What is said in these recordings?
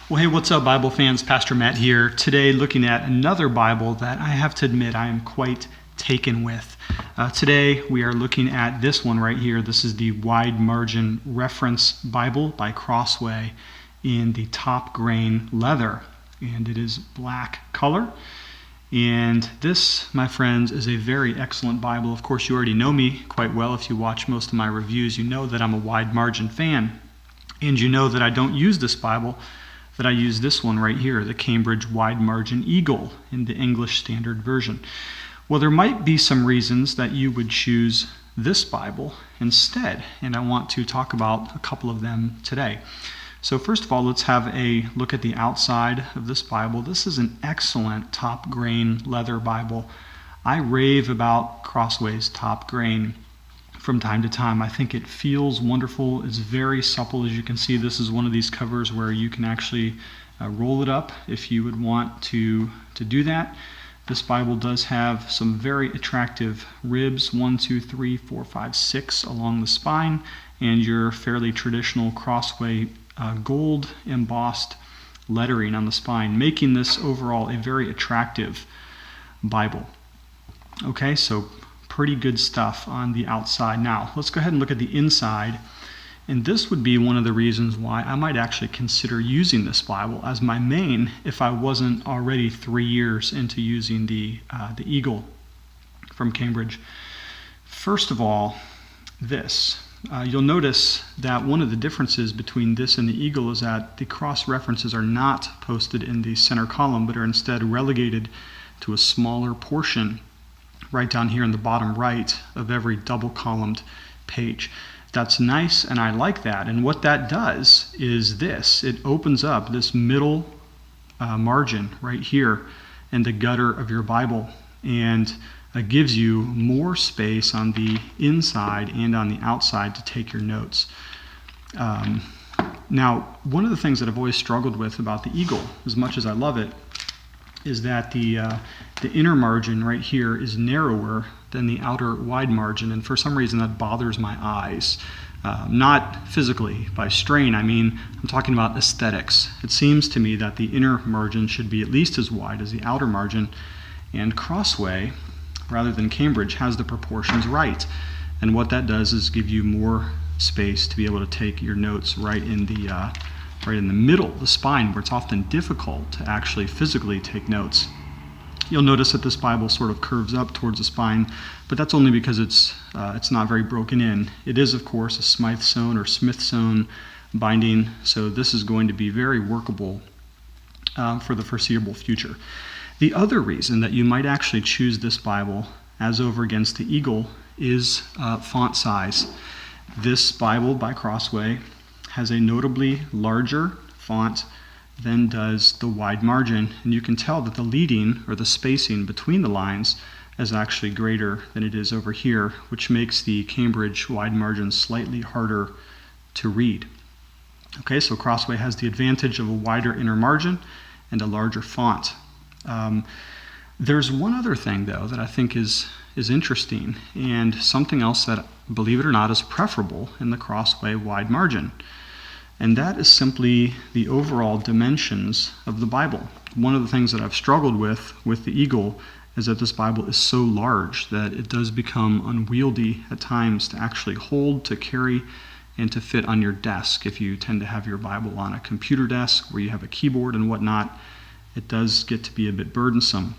Well, hey, what's up, Bible fans? Pastor Matt here. Today, looking at another Bible that I have to admit I am quite taken with. Today, we are looking at this one right here. This is the Wide Margin Reference Bible by Crossway in the top grain leather, and it is black color. And this, my friends, is a very excellent Bible. Of course, you already know me quite well. If you watch most of my reviews, you know that I'm a wide margin fan. And you know that I don't use this Bible, that I use this one right here, the Cambridge Wide Margin Eagle in the English Standard Version. Well, there might be some reasons that you would choose this Bible instead, and I want to talk about a couple of them today. So first of all, let's have a look at the outside of this Bible. This is an excellent top grain leather Bible. I rave about Crossway's top grain from time to time. I think it feels wonderful. It's very supple. As you can see, this is one of these covers where you can actually roll it up if you would want to do that. This Bible does have some very attractive ribs, 1, 2, 3, 4, 5, 6 along the spine, and your fairly traditional Crossway gold embossed lettering on the spine, making this overall a very attractive Bible. Okay, so pretty good stuff on the outside. Now, let's go ahead and look at the inside. And this would be one of the reasons why I might actually consider using this Bible as my main if I wasn't already 3 years into using the Eagle from Cambridge. First of all, this. You'll notice that one of the differences between this and the Eagle is that the cross references are not posted in the center column, but are instead relegated to a smaller portion right down here in the bottom right of every double-columned page. That's nice, and I like that. And what that does is this. It opens up this middle margin right here in the gutter of your Bible, and gives you more space on the inside and on the outside to take your notes. Now, one of the things that I've always struggled with about the Eagle, as much as I love it, is that the inner margin right here is narrower than the outer wide margin, and for some reason that bothers my eyes. Not physically, by strain, I'm talking about aesthetics. It seems to me that the inner margin should be at least as wide as the outer margin, and Crossway, rather than Cambridge, has the proportions right. And what that does is give you more space to be able to take your notes right in the middle, the spine, where it's often difficult to actually physically take notes. You'll notice that this Bible sort of curves up towards the spine, but that's only because it's not very broken in. It is, of course, a Smythe sewn or Smith sewn binding, so this is going to be very workable for the foreseeable future. The other reason that you might actually choose this Bible as over against the Eagle is font size. This Bible by Crossway has a notably larger font than does the wide margin, and you can tell that the leading or the spacing between the lines is actually greater than it is over here, which makes the Cambridge wide margin slightly harder to read. Okay, so Crossway has the advantage of a wider inner margin and a larger font. There's one other thing, though, that I think is interesting, and something else that, believe it or not, is preferable in the Crossway wide margin. And that is simply the overall dimensions of the Bible. One of the things that I've struggled with the Eagle is that this Bible is so large that it does become unwieldy at times to actually hold, to carry, and to fit on your desk. If you tend to have your Bible on a computer desk where you have a keyboard and whatnot, it does get to be a bit burdensome.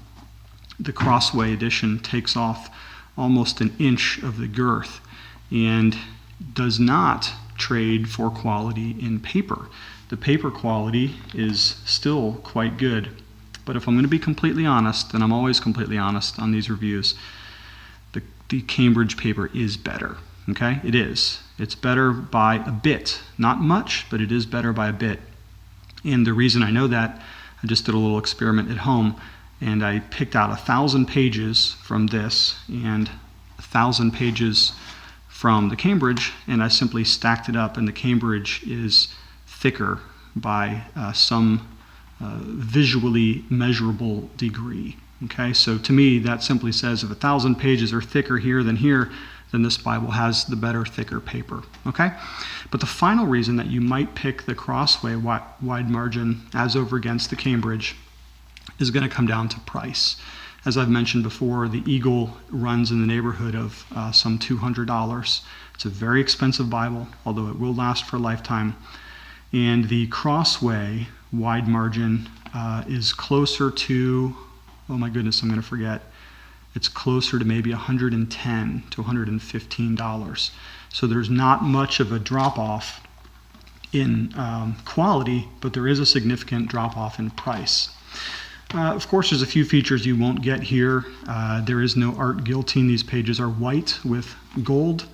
The Crossway edition takes off almost an inch of the girth and does not trade for quality in paper. The paper quality is still quite good, but if I'm going to be completely honest, and I'm always completely honest on these reviews, the Cambridge paper is better. Okay, it is. It's better by a bit, not much, but it is better by a bit. And the reason I know that, I just did a little experiment at home, and I picked out 1,000 pages from this and 1,000 pages from the Cambridge, and I simply stacked it up, and the Cambridge is thicker by some visually measurable degree. Okay, so to me that simply says if 1,000 pages are thicker here than here, then this Bible has the better, thicker paper, okay? But the final reason that you might pick the Crossway wide margin as over against the Cambridge is going to come down to price. As I've mentioned before, the Eagle runs in the neighborhood of some $200. It's a very expensive Bible, although it will last for a lifetime. And the Crossway wide margin is closer to, oh my goodness, I'm going to forget. It's closer to maybe $110 to $115. So there's not much of a drop-off in quality, but there is a significant drop-off in price. Of course, there's a few features you won't get here. There is no art guillotine. These pages are white with gold,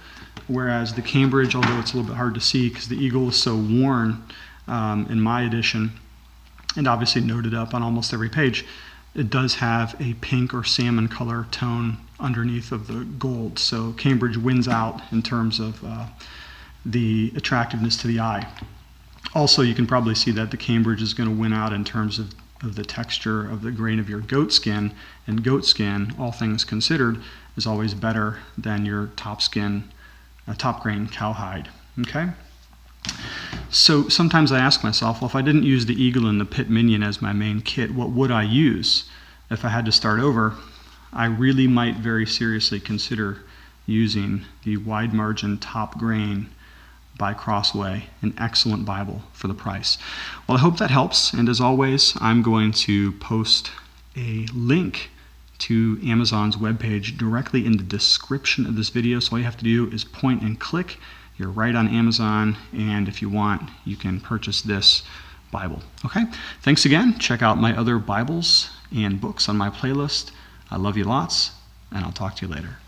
whereas the Cambridge, although it's a little bit hard to see because the Eagle is so worn in my edition, and obviously noted up on almost every page, it does have a pink or salmon color tone underneath of the gold. So Cambridge wins out in terms of the attractiveness to the eye. Also, you can probably see that the Cambridge is going to win out in terms of the texture of the grain of your goat skin, and goat skin, all things considered, is always better than your top grain cowhide. Okay? So sometimes I ask myself, well, if I didn't use the Eagle and the Pit Minion as my main kit, what would I use? If I had to start over, I really might very seriously consider using the wide margin top grain by Crossway, an excellent Bible for the price. Well, I hope that helps, and as always, I'm going to post a link to Amazon's webpage directly in the description of this video, so all you have to do is point and click. You're right on Amazon, and if you want, you can purchase this Bible. Okay? Thanks again. Check out my other Bibles and books on my playlist. I love you lots, and I'll talk to you later.